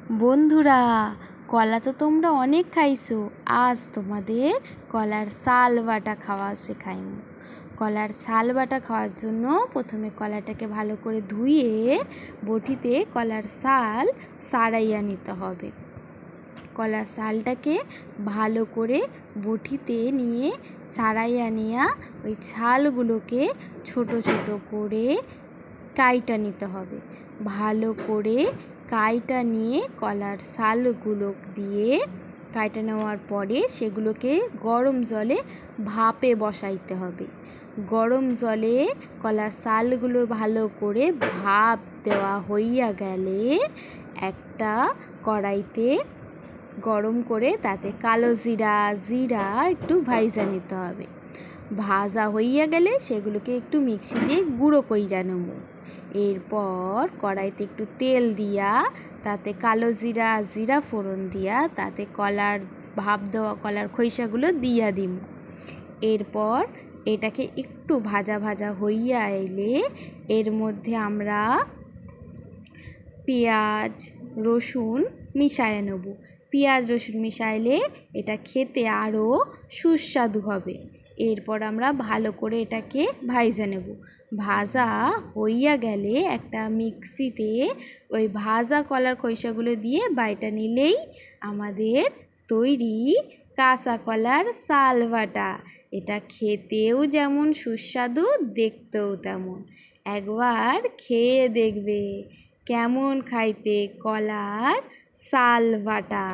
বন্ধুরা, কলা তো তোমরা অনেক খাইছো। আজ তোমাদের কলার শাল বাটা খাওয়া শেখাইব। কলার শাল বাটা খাওয়ার জন্য প্রথমে কলাটাকে ভালো করে ধুয়ে বটিতে কলার শাল ছাড়াইয়া নিতে হবে। কলার শালটাকে ভালো করে বটিতে নিয়ে ছাড়াইয়া নিয়ে ওই ছালগুলোকে ছোট ছোট করে কাইটা নিতে হবে। ভালো করে কাইটা নিয়ে কলার শালগুলো দিয়ে কাইটা নেওয়ার পরে সেগুলোকে গরম জলে ভাপে বসাইতে হবে। গরম জলে কলার শালগুলো ভালো করে ভাপ দেওয়া হইয়া গেলে একটা কড়াইতে গরম করে তাতে কালো জিরা একটু ভাইজা নিতে হবে। ভাজা হইয়া গেলে সেগুলোকে একটু মিক্সি দিয়ে গুঁড়ো কইরা নেব। এরপর কড়াইতে একটু তেল দিয়া তাতে কালো জিরা ফোড়ন দিয়া তাতে কলার ভাপ দেওয়া কলার খৈসাগুলো দিয়া দিম। এরপর এটাকে একটু ভাজা ভাজা হইয়া এলে এর মধ্যে আমরা পেঁয়াজ রসুন মিশায়ে নেব। পেঁয়াজ রসুন মিশাইলে এটা খেতে আরও সুস্বাদু হবে। এরপর আমরা ভালো করে এটাকে ভাইজা নেব। ভাজা হইয়া গেলে একটা মিক্সিতে ওই ভাজা কলার খৈসাগুলো দিয়ে বাইটা নিলেই আমাদের তৈরি কাঁচা কলার শাল বাটা। এটা খেতেও যেমন সুস্বাদু, দেখতেও তেমন। একবার খেয়ে দেখবে কেমন খাইতে কলার শাল বাটা।